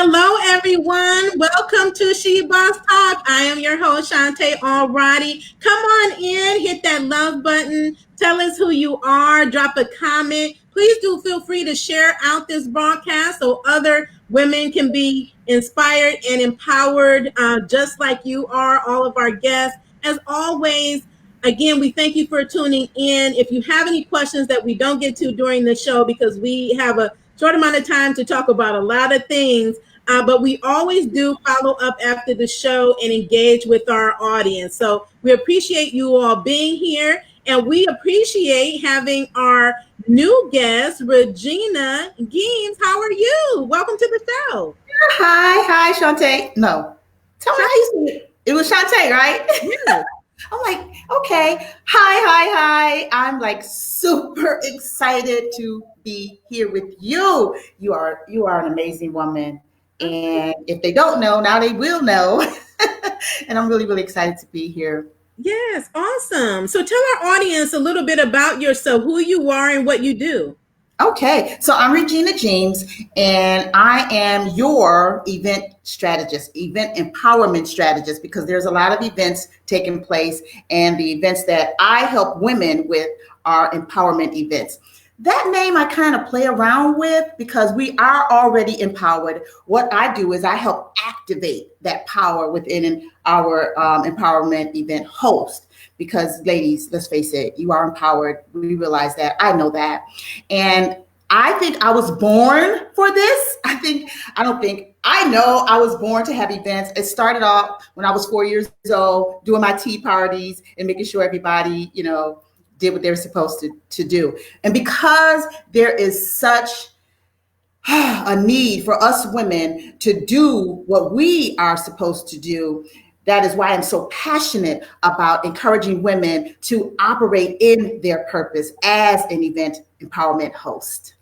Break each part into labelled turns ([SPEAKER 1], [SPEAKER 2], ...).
[SPEAKER 1] Hello, everyone. Welcome to She Boss Talk. I am your host, Shanté R. Roddy. Come on in, hit that love button. Tell us who you are. Drop a comment. Please do feel free to share out this broadcast so other women can be inspired and empowered, just like you are, all of our guests. As always, again, we thank you for tuning in. If you have any questions that we don't get to during the show, because we have a short amount of time to talk about a lot of things, but we always do follow up after the show and engage with our audience. So we appreciate you all being here, and we appreciate having our new guest, Regina Geames. How are you? Welcome to the show.
[SPEAKER 2] Hi, Shanté. No, tell me how you say it. It was Shanté, right?
[SPEAKER 1] Yeah.
[SPEAKER 2] I'm like, okay. Hi. I'm like super excited to be here with you. You are an amazing woman. And if they don't know, now they will know. And I'm really, really excited to be here.
[SPEAKER 1] Yes, awesome. So tell our audience a little bit about yourself, who you are and what you do.
[SPEAKER 2] Okay, so I'm Regina Geames, and I am your event strategist, event empowerment strategist, because there's a lot of events taking place, and the events that I help women with are empowerment events. That name I kind of play around with because we are already empowered. What I do is I help activate that power within our empowerment event host. Because ladies, let's face it, you are empowered. We realize that. I know that. And I think I was born for this. I know I was born to have events. It started off when I was 4 years old, doing my tea parties and making sure everybody, did what they were supposed to do. And because there is such a need for us women to do what we are supposed to do, that is why I'm so passionate about encouraging women to operate in their purpose as an event empowerment host.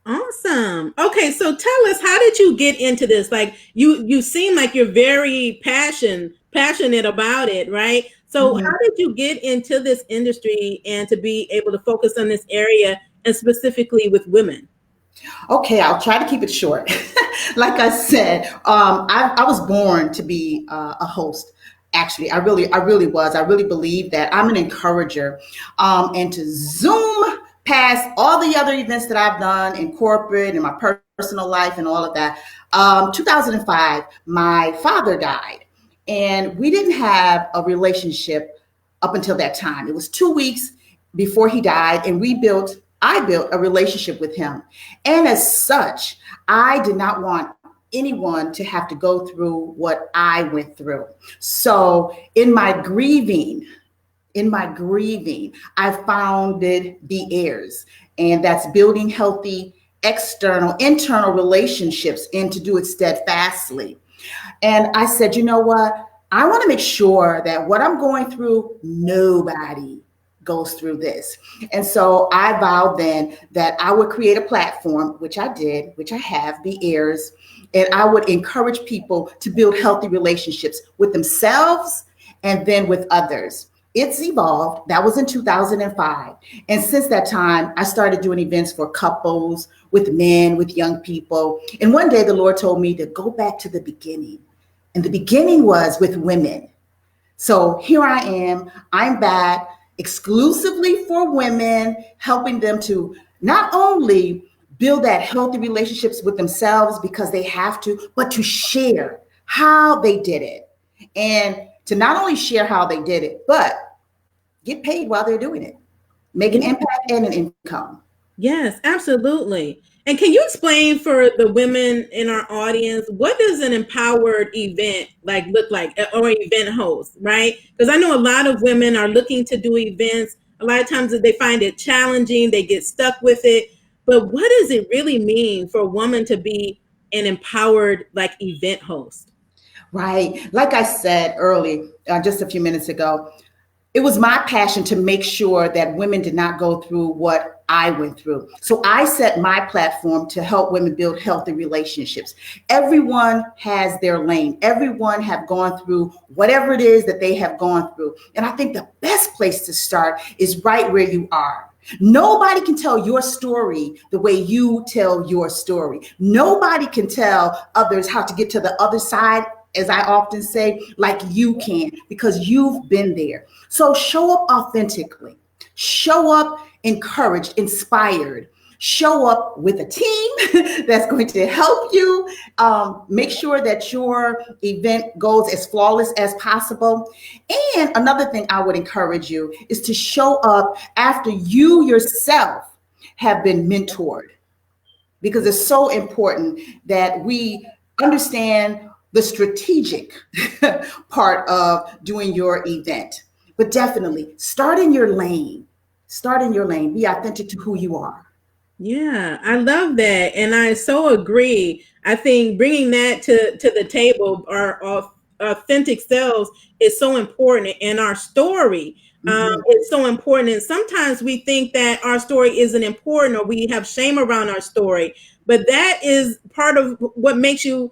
[SPEAKER 1] Awesome. Okay, so tell us, how did you get into this? Like you seem like you're very passionate about it, right? So how did you get into this industry and to be able to focus on this area and specifically with women?
[SPEAKER 2] Okay, I'll try to keep it short. Like I said, I was born to be a host. Actually, I really was. I really believe that I'm an encourager, and to zoom past all the other events that I've done in corporate and my personal life and all of that. 2005, my father died, and we didn't have a relationship up until that time. It was 2 weeks before he died, and I built a relationship with him. And as such, I did not want anyone to have to go through what I went through. So in my grieving, I founded B.H.E.I.R.S, and that's building healthy internal relationships, and to do it steadfastly. And I said, you know what? I want to make sure that what I'm going through, nobody goes through this. And so I vowed then that I would create a platform, which I did, which I have, B.H.E.I.R.S, and I would encourage people to build healthy relationships with themselves and then with others. It's evolved. That was in 2005. And since that time, I started doing events for couples, with men, with young people. And one day the Lord told me to go back to the beginning. And the beginning was with women. So here I am. I'm back exclusively for women, helping them to not only build that healthy relationships with themselves because they have to, but to share how they did it. And to not only share how they did it, but get paid while they're doing it, make an impact and an income.
[SPEAKER 1] Yes, absolutely. And can you explain for the women in our audience, what does an empowered event look like, or an event host, right? Because I know a lot of women are looking to do events. A lot of times they find it challenging, they get stuck with it. But what does it really mean for a woman to be an empowered event host?
[SPEAKER 2] Right. Like I said early, just a few minutes ago, it was my passion to make sure that women did not go through what I went through. So I set my platform to help women build healthy relationships. Everyone has their lane. Everyone have gone through whatever it is that they have gone through. And I think the best place to start is right where you are. Nobody can tell your story the way you tell your story. Nobody can tell others how to get to the other side, as I often say, like you can, because you've been there. So show up authentically, show up encouraged, inspired, show up with a team that's going to help you make sure that your event goes as flawless as possible. And another thing I would encourage you is to show up after you yourself have been mentored, because it's so important that we understand the strategic part of doing your event. But definitely start in your lane. Start in your lane. Be authentic to who you are.
[SPEAKER 1] Yeah, I love that, and I so agree. I think bringing that to the table, our authentic selves, is so important, and our story
[SPEAKER 2] Mhm.
[SPEAKER 1] is so important. And sometimes we think that our story isn't important, or we have shame around our story, but that is part of what makes you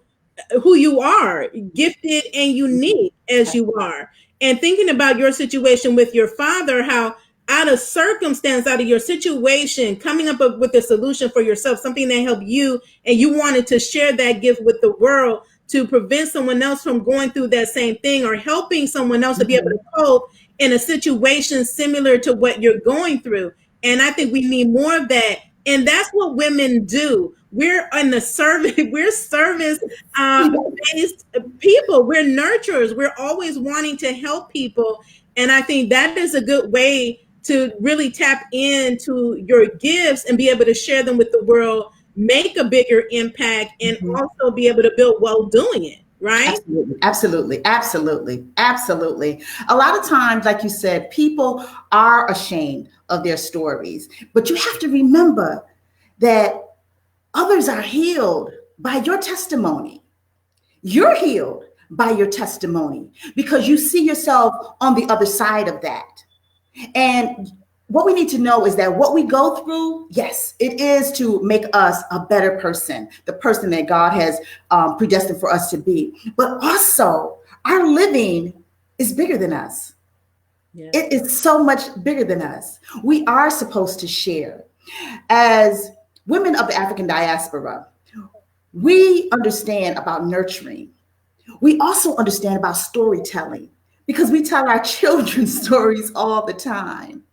[SPEAKER 1] who you are, gifted and unique as you are. And thinking about your situation with your father, how out of circumstance, out of your situation, coming up with a solution for yourself, something that helped you, and you wanted to share that gift with the world to prevent someone else from going through that same thing, or helping someone else to be able to
[SPEAKER 2] Mhm.
[SPEAKER 1] cope in a situation similar to what you're going through. And I think we need more of that. And that's what women do. We're in the service, we're service uh, based people. We're nurturers. We're always wanting to help people. And I think that is a good way to really tap into your gifts and be able to share them with the world, make a bigger impact, and
[SPEAKER 2] Mhm.
[SPEAKER 1] also be able to build while doing it, right?
[SPEAKER 2] Absolutely, absolutely, absolutely, absolutely. A lot of times, like you said, people are ashamed of their stories, but you have to remember that others are healed by your testimony. You're healed by your testimony because you see yourself on the other side of that. And what we need to know is that what we go through, yes, it is to make us a better person, the person that God has predestined for us to be. But also, our living is bigger than us.
[SPEAKER 1] Yes.
[SPEAKER 2] It is so much bigger than us. We are supposed to share. As women of the African diaspora, we understand about nurturing. We also understand about storytelling because we tell our children stories all the time.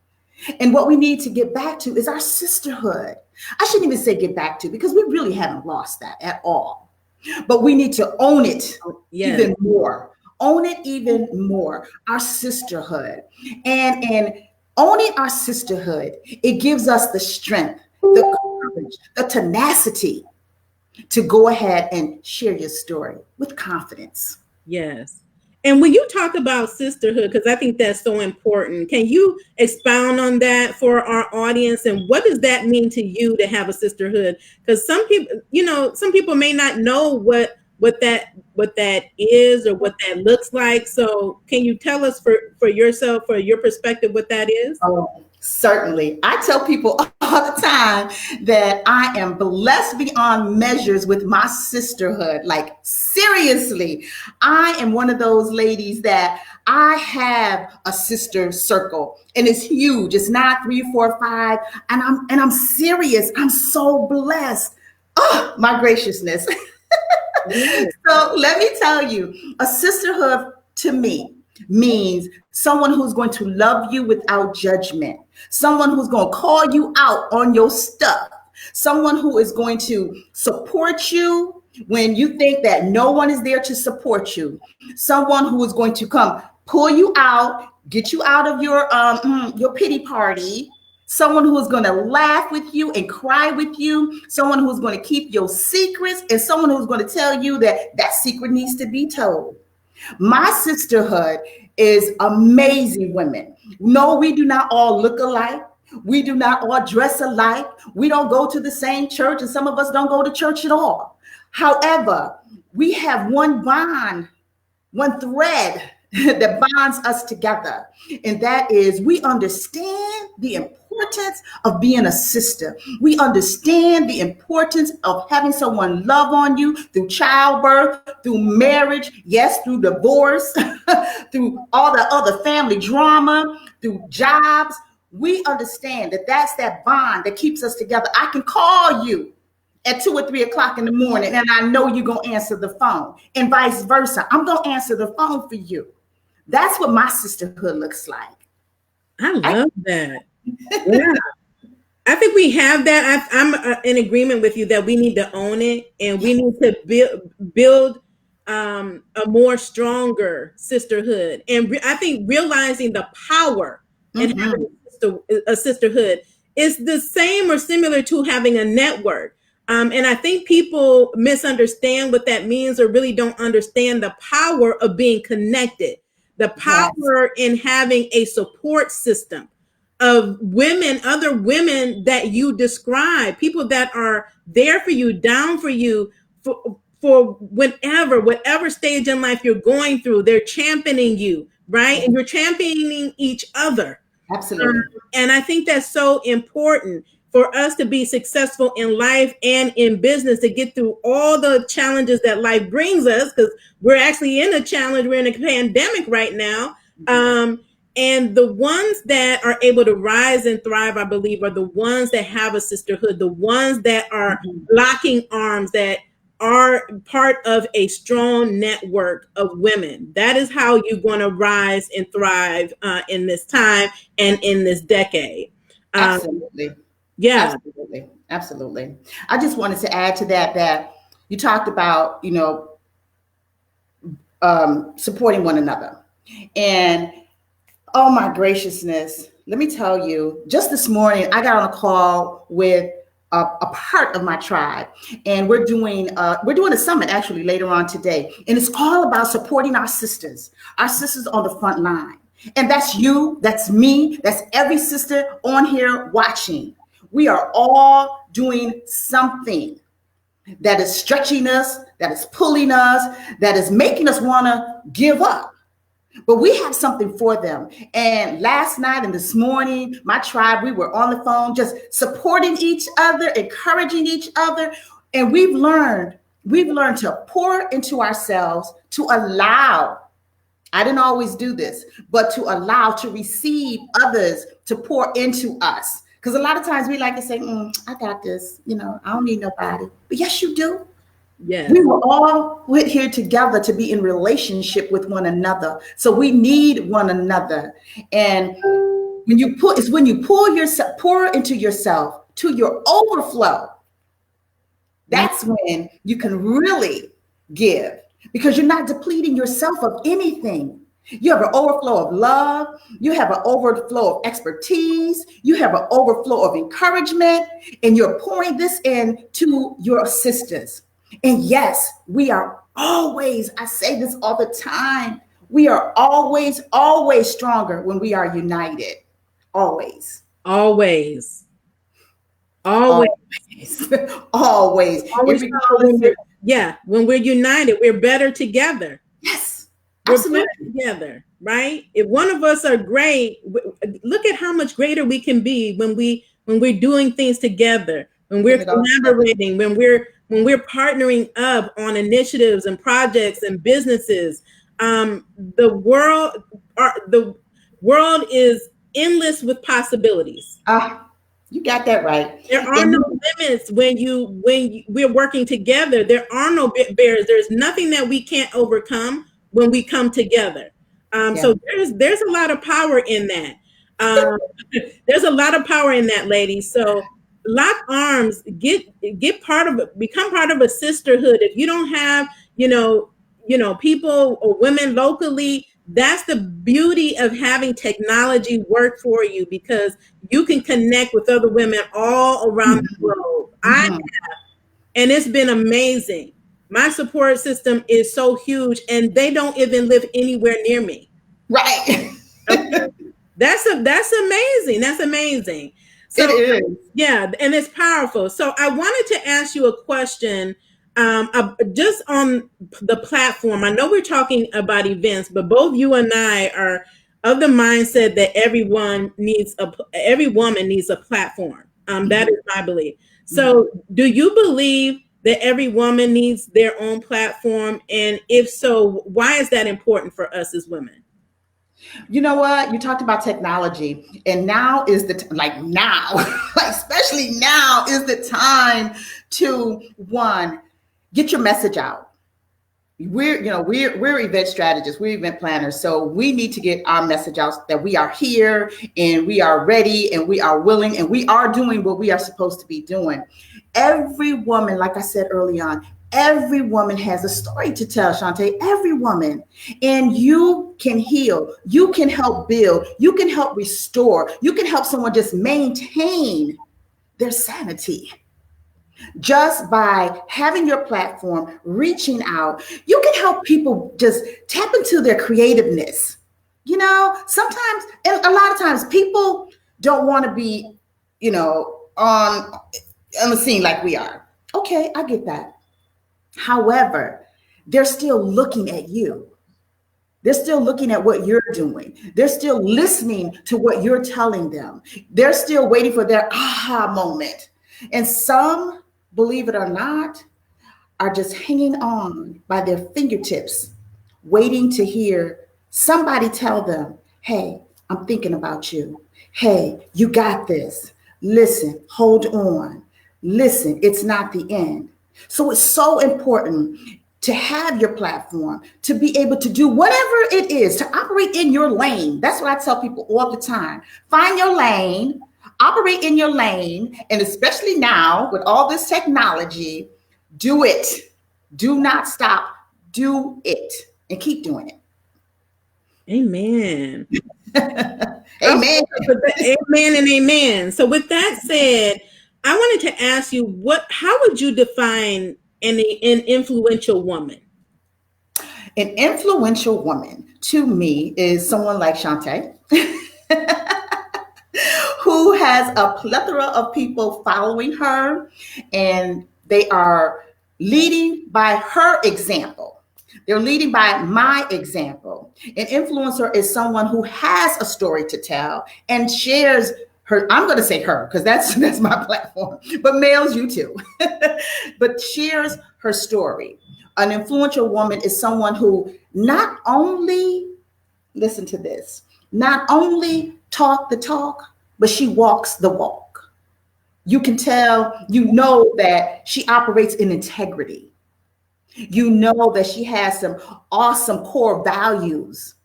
[SPEAKER 2] And what we need to get back to is our sisterhood. I shouldn't even say get back to because we really haven't lost that at all. But we need to own it
[SPEAKER 1] Yes.
[SPEAKER 2] even more. Own it even more. Our sisterhood. And owning our sisterhood, it gives us the strength, the courage, the tenacity to go ahead and share your story with confidence.
[SPEAKER 1] Yes. And when you talk about sisterhood, because I think that's so important, can you expound on that for our audience? And what does that mean to you to have a sisterhood? Because some people, some people may not know what that is or what that looks like. So can you tell us for yourself, for your perspective, what that is?
[SPEAKER 2] Oh, certainly. I tell people all the time that I am blessed beyond measures with my sisterhood. Like, seriously, I am one of those ladies that I have a sister circle and it's huge. It's not 3, 4, 5. And I'm serious. I'm so blessed. Oh, my graciousness.
[SPEAKER 1] Yeah.
[SPEAKER 2] So let me tell you, a sisterhood to me means someone who's going to love you without judgment, someone who's going to call you out on your stuff, someone who is going to support you when you think that no one is there to support you, someone who is going to come pull you out, get you out of your pity party, someone who is going to laugh with you and cry with you, someone who's going to keep your secrets, and someone who's going to tell you that that secret needs to be told. My sisterhood is amazing women. No, we do not all look alike. We do not all dress alike. We don't go to the same church, and some of us don't go to church at all. However, we have one bond, one thread that bonds us together. And that is we understand the importance of being a sister. We understand the importance of having someone love on you through childbirth, through marriage, yes, through divorce, through all the other family drama, through jobs. we understand that that's that bond that keeps us together. I can call you at 2 or 3 o'clock in the morning, and I know you're going to answer the phone, and vice versa. I'm going to answer the phone for you. That's what my sisterhood looks like.
[SPEAKER 1] I love that. Yeah. I think we have that. I'm in agreement with you that we need to own it, and we need to build a more stronger sisterhood. And I think realizing the power in having a sisterhood is the same or similar to having a network. And I think people misunderstand what that means, or really don't understand the power of being connected, the power in having a support system of women, other women that you describe, people that are there for you, down for you, for whatever stage in life you're going through. They're championing you, right? And you're championing each other.
[SPEAKER 2] Absolutely.
[SPEAKER 1] And I think that's so important for us to be successful in life and in business, to get through all the challenges that life brings us, because we're actually in a challenge. We're in a pandemic right now. And the ones that are able to rise and thrive, I believe, are the ones that have a sisterhood, the ones that are locking arms, that are part of a strong network of women. That is how you're going to rise and thrive in this time and in this decade.
[SPEAKER 2] Absolutely.
[SPEAKER 1] Yeah.
[SPEAKER 2] Absolutely. Absolutely. I just wanted to add to that you talked about, supporting one another. And oh my graciousness, let me tell you, just this morning, I got on a call with a part of my tribe, and we're doing a summit actually later on today. And it's all about supporting our sisters on the front line. And that's you, that's me, that's every sister on here watching. We are all doing something that is stretching us, that is pulling us, that is making us want to give up. But we have something for them. And last night and this morning, my tribe, we were on the phone just supporting each other, encouraging each other. And we've learned to pour into ourselves, to allow, I didn't always do this, but to allow, to receive others to pour into us. Because a lot of times we like to say, I got this, I don't need nobody. But yes, you do.
[SPEAKER 1] Yeah.
[SPEAKER 2] We were all put here together to be in relationship with one another. So we need one another. And when you pour into yourself to your overflow, that's when you can really give, because you're not depleting yourself of anything. You have an overflow of love. You have an overflow of expertise. You have an overflow of encouragement, and you're pouring this in to your sisters. And yes, we are always, I say this all the time, we are always, always stronger when we are united. Always.
[SPEAKER 1] Always. When we're united, we're better together.
[SPEAKER 2] Yes,
[SPEAKER 1] absolutely. We're better together, right? If one of us are great, look at how much greater we can be when we're doing things together, when we're collaborating, when we're partnering up on initiatives and projects and businesses. The world is endless with possibilities.
[SPEAKER 2] You got that right.
[SPEAKER 1] There are no limits when we're working together. There are no barriers. There's nothing that we can't overcome when we come together. So there's a lot of power in that. There's a lot of power in that, ladies. So lock arms, become part of a sisterhood. If you don't have, people or women locally, that's the beauty of having technology work for you, because you can connect with other women all around the globe. I have, and it's been amazing. My support system is so huge, and they don't even live anywhere near me.
[SPEAKER 2] Right.
[SPEAKER 1] Okay. That's amazing. That's amazing. So,
[SPEAKER 2] it is.
[SPEAKER 1] Yeah, and it's powerful. So I wanted to ask you a question, just on the platform. I know we're talking about events, but both you and I are of the mindset that every woman needs a platform. That is my belief. So do you believe that every woman needs their own platform? And if so, why is that important for us as women?
[SPEAKER 2] You know what? You talked about technology, and now is the like now, like especially now is the time to one get your message out. We're event strategists, we're event planners, so we need to get our message out that we are here and we are ready and we are willing and we are doing what we are supposed to be doing. Every woman, like I said early on, every woman has a story to tell, Shanté. Every woman. And you can heal, you can help build, you can help restore, you can help someone just maintain their sanity. Just by having your platform, reaching out, you can help people just tap into their creativeness. Sometimes, and a lot of times, people don't want to be, on the scene like we are. Okay, I get that. However, they're still looking at you. They're still looking at what you're doing. They're still listening to what you're telling them. They're still waiting for their aha moment. And some, believe it or not, are just hanging on by their fingertips, waiting to hear somebody tell them, hey, I'm thinking about you. Hey, you got this. Listen, hold on. Listen, it's not the end. So it's so important to have your platform, to be able to do whatever it is, to operate in your lane. That's what I tell people all the time. Find your lane, operate in your lane, and especially now with all this technology, do it. Do not stop. Do it and keep doing it.
[SPEAKER 1] Amen.
[SPEAKER 2] Amen.
[SPEAKER 1] Amen and amen. So with that said, I wanted to ask you, how would you define an influential woman?
[SPEAKER 2] An influential woman to me is someone like Shanté, who has a plethora of people following her, and they are leading by her example. They're leading by my example. An influencer is someone who has a story to tell and shares her. I'm going to say her because that's my platform, but males, you too. But shares her story. An influential woman is someone who not only, listen to this, not only talk the talk, but she walks the walk. You can tell, that she operates in integrity. You know that she has some awesome core values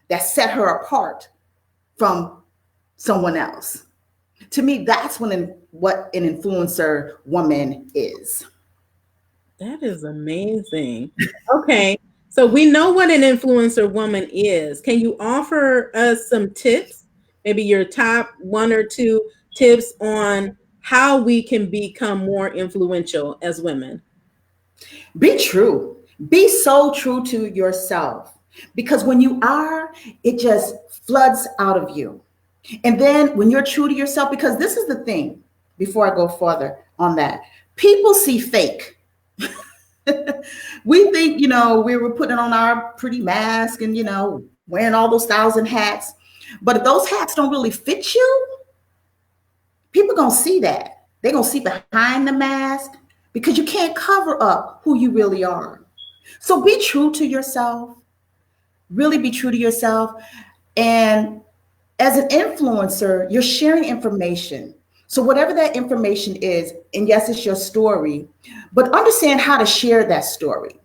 [SPEAKER 2] that set her apart from someone else. To me, that's what an influencer woman is.
[SPEAKER 1] That is amazing. Okay. So we know what an influencer woman is. Can you offer us some tips? Maybe your top one or two tips on how we can become more influential as women.
[SPEAKER 2] Be true. Be so true to yourself. Because when you are, it just floods out of you. And then when you're true to yourself, because this is the thing, before I go further on that, people see fake. We think, we were putting on our pretty mask and, wearing all those 1,000 hats. But if those hats don't really fit you, people going to see that. They're going to see behind the mask because you can't cover up who you really are. So be true to yourself. Really be true to yourself. And as an influencer, you're sharing information. So whatever that information is, and yes, it's your story, but understand how to share that story.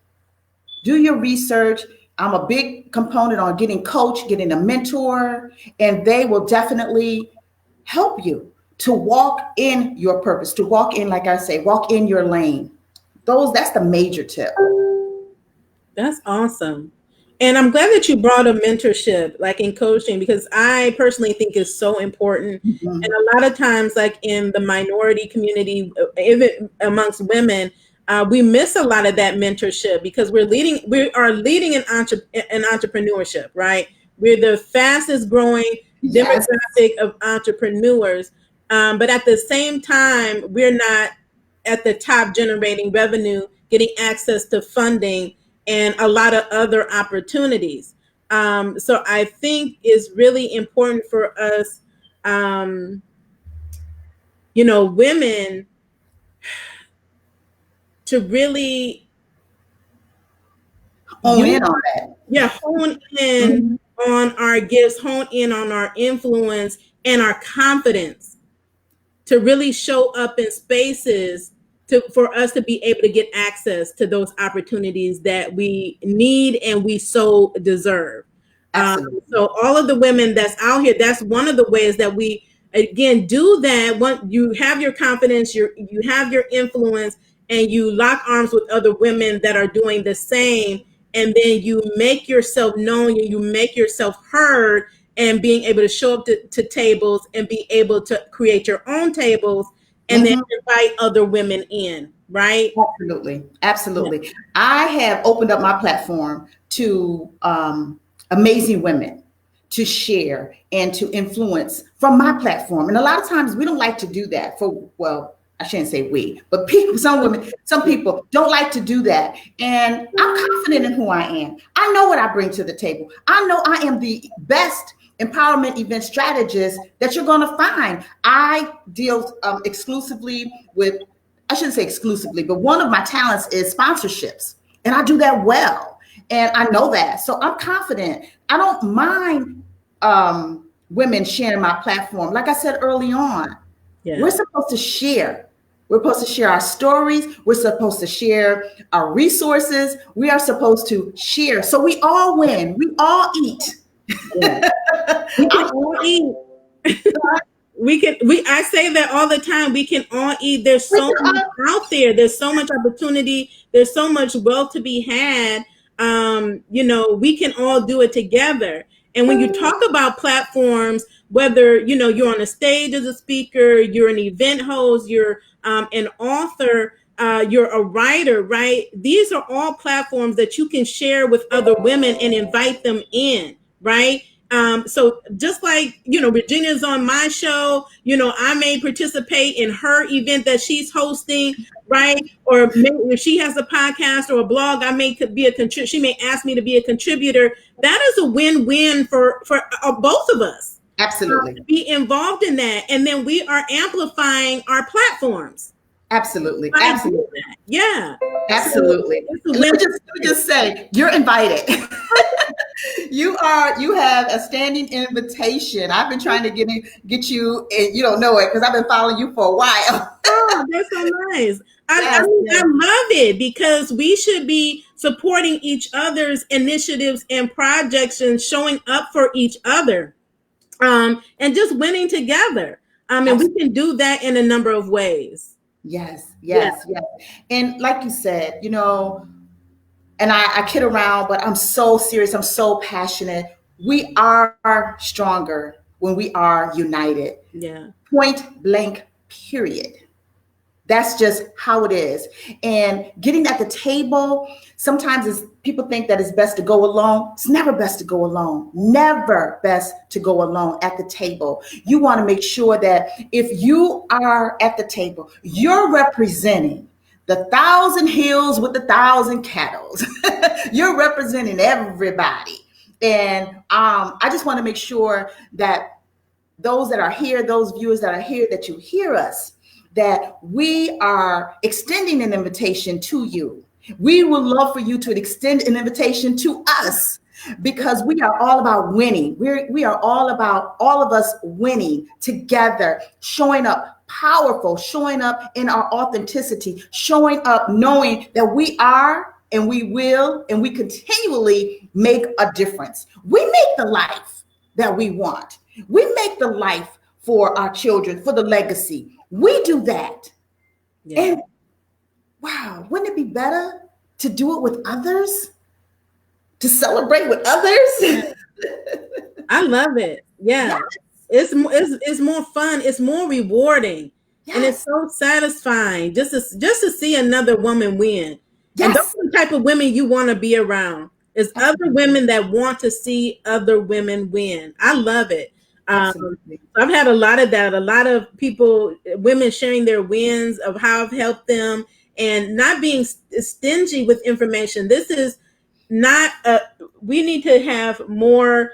[SPEAKER 2] Do your research. I'm a big component on getting coach, getting a mentor, and they will definitely help you to walk in your purpose, to walk in, like I say, walk in your lane. That's the major tip.
[SPEAKER 1] That's awesome. And I'm glad that you brought a mentorship, like in coaching, because I personally think it's so important.
[SPEAKER 2] Mm-hmm.
[SPEAKER 1] And a lot of times, like in the minority community, even amongst women, we miss a lot of that mentorship because we are leading in entrepreneurship, right? We're the fastest growing demographic of entrepreneurs. But at the same time, we're not at the top generating revenue, getting access to funding, and a lot of other opportunities. So I think it's really important for us, women to really
[SPEAKER 2] Hone in on that.
[SPEAKER 1] hone in on our gifts, hone in on our influence and our confidence to really show up in spaces for us to be able to get access to those opportunities that we need and we so deserve.
[SPEAKER 2] Absolutely.
[SPEAKER 1] So all of the women that's out here, that's one of the ways that we again do that. When you have your confidence, you have your influence, and you lock arms with other women that are doing the same, and then you make yourself known and you make yourself heard, and being able to show up to tables and be able to create your own tables and then
[SPEAKER 2] Mhm.
[SPEAKER 1] invite other women in, right?
[SPEAKER 2] Absolutely.
[SPEAKER 1] Yeah.
[SPEAKER 2] Absolutely. I have opened up my platform to amazing women to share and to influence from my platform. And a lot of times we don't like to do that for, well, I shouldn't say we, but people, some women, some people don't like to do that. And I'm confident in who I am. I know what I bring to the table. I know I am the best empowerment event strategist that you're going to find. I deal exclusively with, I shouldn't say exclusively, but one of my talents is sponsorships. And I do that well. And I know that. So I'm confident. I don't mind women sharing my platform. Like I said early on, we're
[SPEAKER 1] Yeah.
[SPEAKER 2] supposed to share. We're supposed to share our stories. We're supposed to share our resources. We are supposed to share. So we all win. We all eat.
[SPEAKER 1] Yeah. We can all eat. We I say that all the time. We can all eat. There's
[SPEAKER 2] We
[SPEAKER 1] so
[SPEAKER 2] can
[SPEAKER 1] much
[SPEAKER 2] all,
[SPEAKER 1] out there. There's so much opportunity. There's so much wealth to be had. We can all do it together. And when you talk about platforms, whether you're on a stage as a speaker, you're an event host, you're an author, you're a writer, right? These are all platforms that you can share with other women and invite them in, right? So just like, Regina's on my show, I may participate in her event that she's hosting, right? Or maybe if she has a podcast or a blog, I may be she may ask me to be a contributor. That is a win-win for both of us
[SPEAKER 2] absolutely.
[SPEAKER 1] to be involved in that. And then we are amplifying our platforms
[SPEAKER 2] Absolutely.
[SPEAKER 1] by doing
[SPEAKER 2] Absolutely.
[SPEAKER 1] that. Yeah. So
[SPEAKER 2] Absolutely.
[SPEAKER 1] it's a
[SPEAKER 2] And
[SPEAKER 1] win.
[SPEAKER 2] let me just say, you're invited. You have a standing invitation. I've been trying to get you, and you don't know it because I've been following you for a while.
[SPEAKER 1] Oh, that's so nice. I
[SPEAKER 2] Yes,
[SPEAKER 1] mean, I
[SPEAKER 2] yes,
[SPEAKER 1] love it because we should be supporting each other's initiatives and projects and showing up for each other, and just winning together. And we
[SPEAKER 2] absolutely.
[SPEAKER 1] can do that in a number of ways.
[SPEAKER 2] Yes,
[SPEAKER 1] Yeah,
[SPEAKER 2] yes, yes. And like you said, and I kid around, but I'm so serious. I'm so passionate. We are stronger when we are united.
[SPEAKER 1] yeah,
[SPEAKER 2] Point blank, period. That's just how it is. And getting at the table, sometimes people think that it's best to go alone. It's never best to go alone. Never best to go alone at the table. You want to make sure that if you are at the table, you're representing the thousand hills with the thousand cattle. You're representing everybody. And I just want to make sure that those that are here, those viewers that are here, that you hear us, that we are extending an invitation to you. We would love for you to extend an invitation to us because we are all about winning. We are all about all of us winning together, showing up powerful, showing up in our authenticity, showing up knowing that we are and we will and we continually make a difference. We make the life that we want. We make the life for our children, for the legacy. We do that.
[SPEAKER 1] yeah.
[SPEAKER 2] And wow, wouldn't it be better to do it with others? To celebrate with others?
[SPEAKER 1] I love it.
[SPEAKER 2] Yes,
[SPEAKER 1] Yeah, it's more fun. It's more rewarding, and it's
[SPEAKER 2] yes,
[SPEAKER 1] so satisfying just to see another woman win. And those
[SPEAKER 2] yes.
[SPEAKER 1] are the type of women you want to be around. Is other
[SPEAKER 2] Absolutely.
[SPEAKER 1] women that want to see other women win. I love it.
[SPEAKER 2] Absolutely.
[SPEAKER 1] I've had a lot of that. A lot of people, women sharing their wins of how I've helped them, and not being stingy with information. This is not a, we need to have more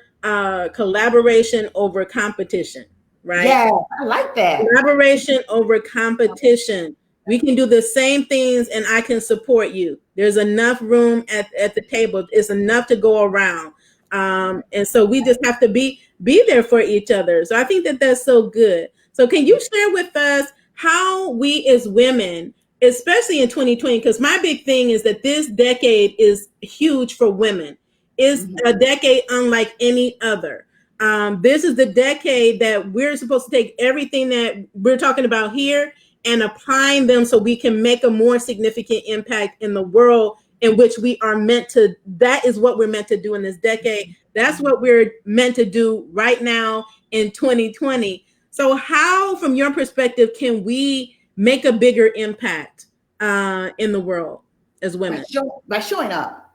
[SPEAKER 1] collaboration over competition, right?
[SPEAKER 2] Yeah, I like that.
[SPEAKER 1] Collaboration over competition. We can do the same things and I can support you. There's enough room at the table. It's enough to go around. And so we just have to be there for each other. So I think that that's so good. So can you share with us how we as women, especially in 2020, because my big thing is that this decade is huge for women, is a decade unlike any other. This is the decade that we're supposed to take everything that we're talking about here and applying them so we can make a more significant impact in the world in which we are meant to. That is what we're meant to do in this decade. That's what we're meant to do right now in 2020. So how, from your perspective, can we make a bigger impact in the world as women?
[SPEAKER 2] By showing up,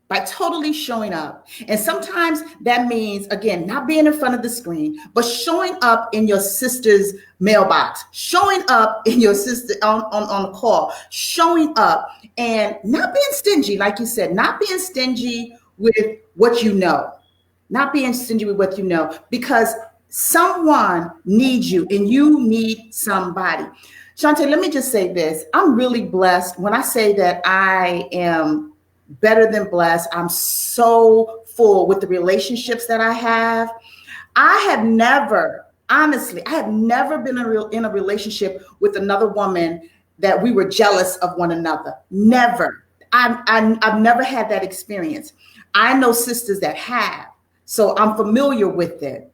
[SPEAKER 2] by totally showing up. And sometimes that means, again, not being in front of the screen, but showing up in your sister's mailbox, showing up in your sister on a call, showing up and not being stingy, like you said, not being stingy with what you know, not being stingy with what you know, because someone needs you and you need somebody. Shanté, let me just say this. I'm really blessed. When I say that I am better than blessed, I'm so full with the relationships that I have. I have never, honestly, I have never been in a relationship with another woman that we were jealous of one another. Never. I've never had that experience. I know sisters that have, so I'm familiar with it.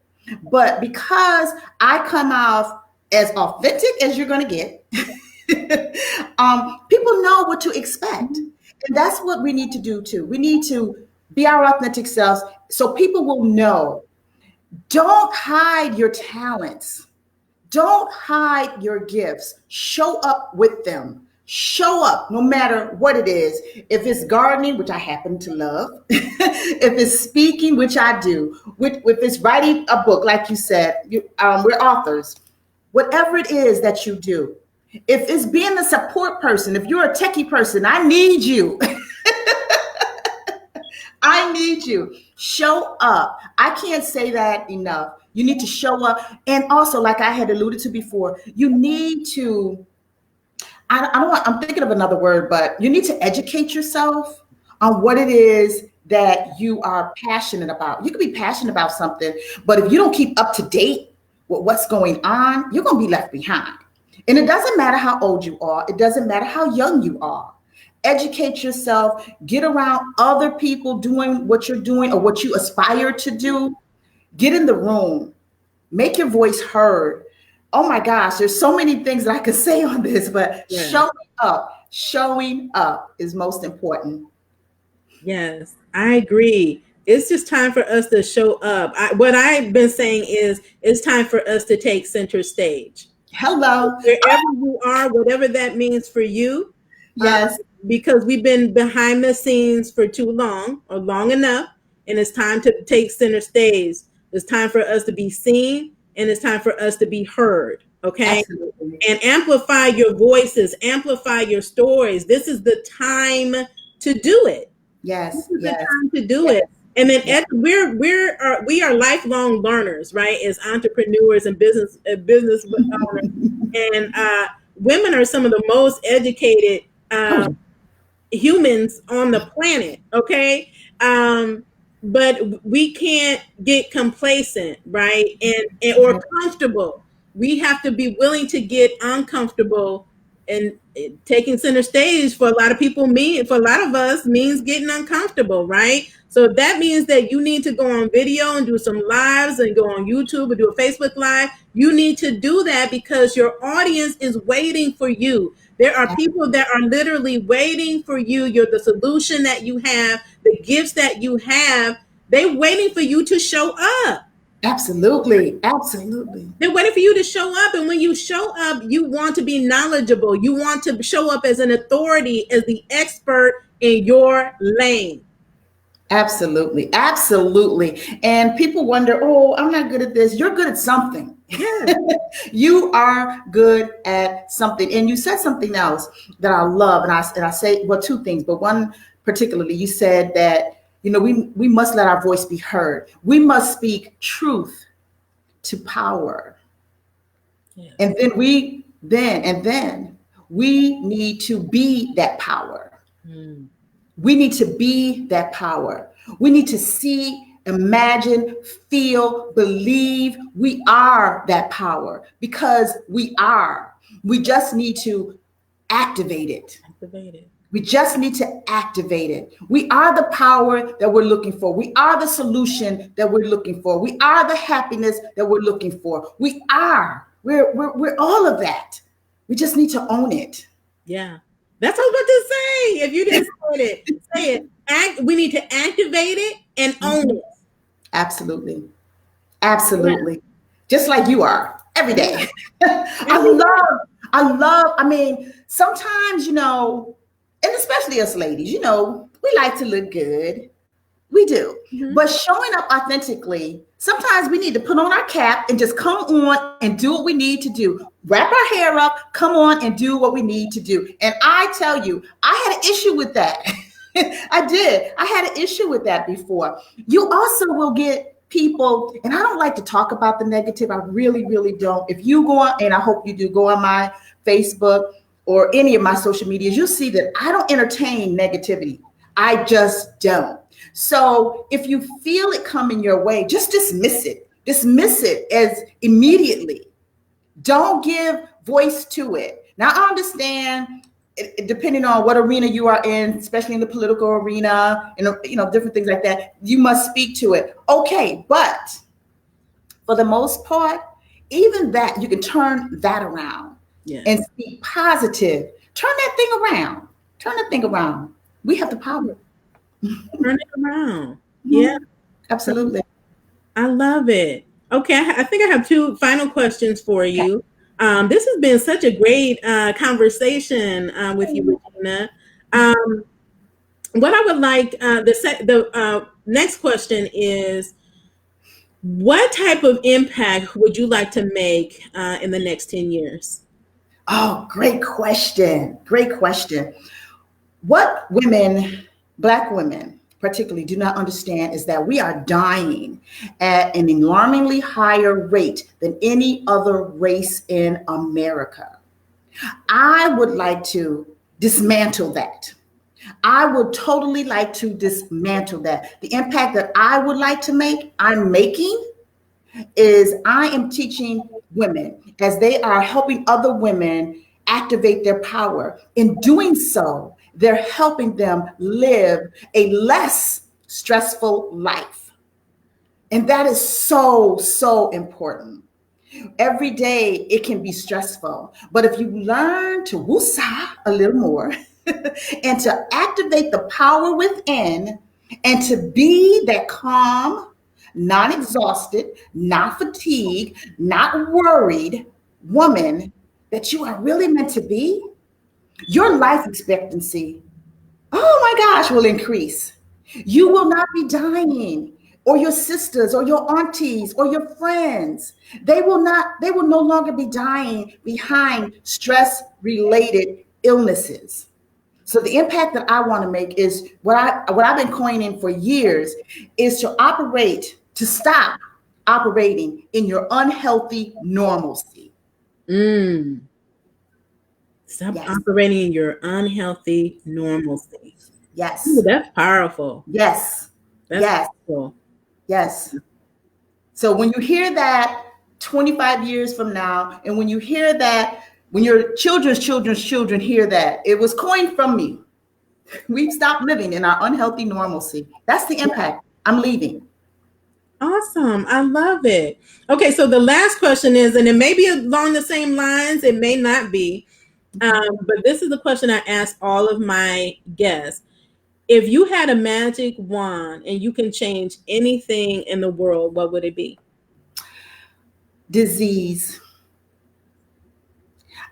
[SPEAKER 2] But because I come off as authentic as you're going to get, people know what to expect. And that's what we need to do too. We need to be our authentic selves so people will know. Don't hide your talents. Don't hide your gifts. Show up with them. Show up no matter what it is. If it's gardening, which I happen to love, if it's speaking, which I do, if it's writing a book, like you said, we're authors. Whatever it is that you do, if it's being a support person, if you're a techie person, I need you. I need you. Show up. I can't say that enough. You need to show up. And also, like I had alluded to before, you need to, I'm thinking of another word, but you need to educate yourself on what it is that you are passionate about. You can be passionate about something, but if you don't keep up to date with what's going on, you're going to be left behind. And it doesn't matter how old you are. It doesn't matter how young you are. Educate yourself, get around other people doing what you're doing or what you aspire to do. Get in the room, make your voice heard. Oh my gosh, there's so many things that I could say on this, but showing up is most important.
[SPEAKER 1] Yes, I agree. It's just time for us to show up. What I've been saying is it's time for us to take center stage.
[SPEAKER 2] Hello.
[SPEAKER 1] Wherever you are, whatever that means for you.
[SPEAKER 2] Yes.
[SPEAKER 1] Because we've been behind the scenes for too long or long enough, and it's time to take center stage. It's time for us to be seen, and it's time for us to be heard. Okay.
[SPEAKER 2] Absolutely.
[SPEAKER 1] And amplify your voices, amplify your stories. This is the time to do it.
[SPEAKER 2] Yes.
[SPEAKER 1] This is the time to do it. And then we are lifelong learners, right? As entrepreneurs and business owners, and women are some of the most educated humans on the planet. Okay, but we can't get complacent, right? And or comfortable. We have to be willing to get uncomfortable, and taking center stage for a lot of people for a lot of us means getting uncomfortable, right? So that means that you need to go on video and do some lives and go on YouTube or do a Facebook live. You need to do that because your audience is waiting for you. There are people that are literally waiting for you. You're the solution that you have, the gifts that you have. They're waiting for you to show up.
[SPEAKER 2] Absolutely. Absolutely.
[SPEAKER 1] They're waiting for you to show up. And when you show up, you want to be knowledgeable. You want to show up as an authority, as the expert in your lane.
[SPEAKER 2] Absolutely. Absolutely. And people wonder, oh, I'm not good at this. You're good at something.
[SPEAKER 1] Yeah.
[SPEAKER 2] You are good at something. And you said something else that I love. And I say, well, two things, but one particularly, you said that, we must let our voice be heard. We must speak truth to power. Yeah. And then we need to be that power. We need to be that power. We need to see imagine, feel, believe. We are that power because we are. We just need to activate it.
[SPEAKER 1] Activate it.
[SPEAKER 2] We just need to activate it. We are the power that we're looking for. We are the solution that we're looking for. We are the happiness that we're looking for. We are. We're all of that. We just need to own it.
[SPEAKER 1] Yeah. That's what I was about to say. If you didn't say it. We need to activate it and own it.
[SPEAKER 2] Absolutely. Absolutely. Just like you are every day.
[SPEAKER 1] Yeah.
[SPEAKER 2] I mean, sometimes, and especially us ladies, we like to look good. We do.
[SPEAKER 1] Mm-hmm.
[SPEAKER 2] But showing up authentically, sometimes we need to put on our cap and just come on and do what we need to do. Wrap our hair up, come on and do what we need to do. And I tell you, I had an issue with that. I did. I had an issue with that before. You also will get people, and I don't like to talk about the negative. I really, really don't. If you go on, and I hope you do, go on my Facebook or any of my social medias, you'll see that I don't entertain negativity. I just don't. So if you feel it coming your way, just dismiss it. Dismiss it as immediately. Don't give voice to it. Now, I understand, depending on what arena you are in, especially in the political arena, and different things like that, you must speak to it. Okay, but for the most part, even that, you can turn that around and speak positive. Turn that thing around. Turn that thing around. We have the power.
[SPEAKER 1] Turn it around. Yeah.
[SPEAKER 2] Absolutely.
[SPEAKER 1] I love it. Okay, I think I have two final questions for you. This has been such a great conversation with you, Regina. What I would like, the next question is, what type of impact would you like to make in the next 10 years?
[SPEAKER 2] Oh, great question. Great question. What women, Black women particularly, do not understand is that we are dying at an alarmingly higher rate than any other race in America. I would like to dismantle that. I would totally like to dismantle that. The impact that I would like to make, I'm making, is I am teaching women as they are helping other women activate their power. In doing so, they're helping them live a less stressful life. And that is so, so important. Every day it can be stressful, but if you learn to woosah a little more and to activate the power within and to be that calm, not exhausted, not fatigued, not worried woman that you are really meant to be, your life expectancy, oh my gosh, will increase. You will not be dying, or your sisters or your aunties or your friends. They will no longer be dying behind stress-related illnesses. So the impact that I want to make is what I've been coining for years is to stop operating in your unhealthy normalcy.
[SPEAKER 1] Stop operating in your unhealthy normalcy.
[SPEAKER 2] Yes.
[SPEAKER 1] Ooh, that's powerful.
[SPEAKER 2] Yes.
[SPEAKER 1] That's powerful.
[SPEAKER 2] Yes. So when you hear that 25 years from now, and when you hear that, when your children's children hear that, it was coined from me. We've stopped living in our unhealthy normalcy. That's the impact. I'm leaving.
[SPEAKER 1] Awesome. I love it. Okay, so the last question is, and it may be along the same lines, it may not be, but this is the question I ask all of my guests. If you had a magic wand and you can change anything in the world, what would it be?
[SPEAKER 2] Disease.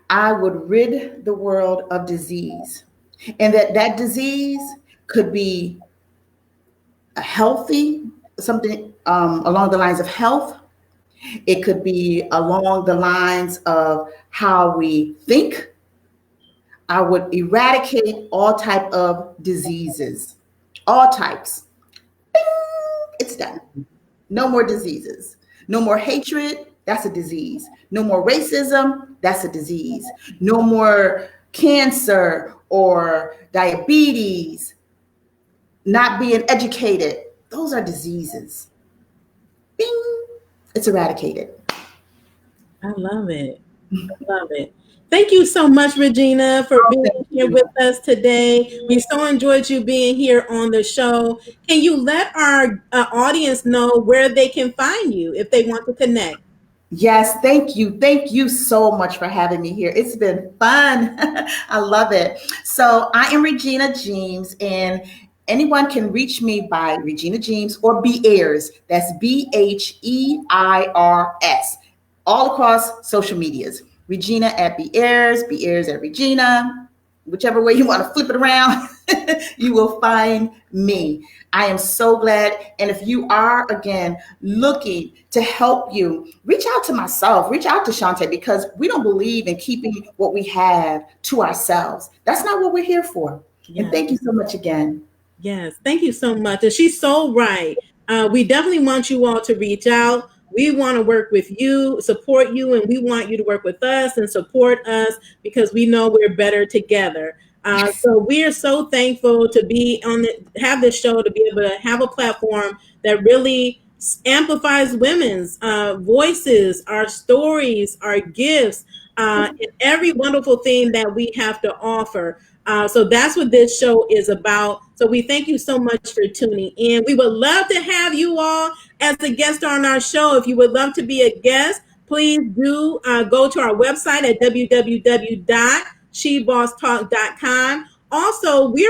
[SPEAKER 2] I would rid the world of disease. And that disease could be a healthy, something along the lines of health. It could be along the lines of how we think. I would eradicate all type of diseases, all types. Bing, it's done. No more diseases. No more hatred. That's a disease. No more racism. That's a disease. No more cancer or diabetes. Not being educated. those are diseases. Bing, it's eradicated.
[SPEAKER 1] I love it. Love it. Thank you so much, Regina, for
[SPEAKER 2] Oh,
[SPEAKER 1] being
[SPEAKER 2] thank
[SPEAKER 1] here
[SPEAKER 2] you.
[SPEAKER 1] with us today. We so enjoyed you being here on the show. Can you let our audience know where they can find you if they want to connect?
[SPEAKER 2] Yes, thank you. Thank you so much for having me here. It's been fun. I love it. So, I am Regina Geames, and anyone can reach me by Regina Geames or B.H.E.I.R.S. That's B.H.E.I.R.S. All across social medias. Regina at B.H.E.I.R.S, B.H.E.I.R.S at Regina. Whichever way you want to flip it around, you will find me. I am so glad. And if you are, again, looking to help you, reach out to myself, reach out to Shanté, because we don't believe in keeping what we have to ourselves. That's not what we're here for. And
[SPEAKER 1] Yeah.
[SPEAKER 2] thank you so much again.
[SPEAKER 1] Yes, thank you so much. And she's so right. We definitely want you all to reach out. We want to work with you, support you, and we want you to work with us and support us because we know we're better together.
[SPEAKER 2] Yes.
[SPEAKER 1] So we are so thankful to be on have this show, to be able to have a platform that really amplifies women's voices, our stories, our gifts, and every wonderful thing that we have to offer. So that's what this show is about. So we thank you so much for tuning in. We would love to have you all as a guest on our show. If you would love to be a guest, please do go to our website at www.shebosstalk.com. Also, we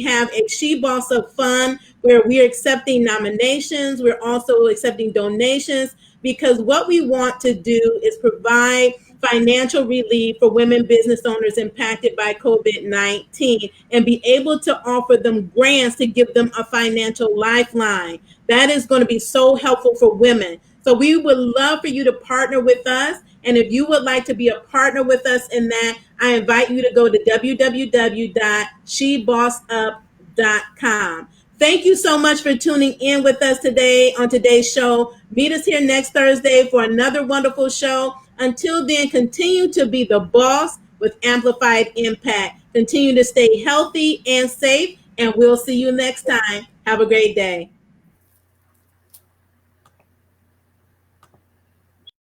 [SPEAKER 1] have a She Boss Up Fund where we're accepting nominations. We're also accepting donations because what we want to do is provide financial relief for women business owners impacted by COVID-19 and be able to offer them grants to give them a financial lifeline. That is going to be so helpful for women. So we would love for you to partner with us. And if you would like to be a partner with us in that, I invite you to go to www.shebossup.com. Thank you so much for tuning in with us today on today's show. Meet us here next Thursday for another wonderful show. Until then, continue to be the boss with amplified impact. Continue to stay healthy and safe, and we'll see you next time. Have a great day.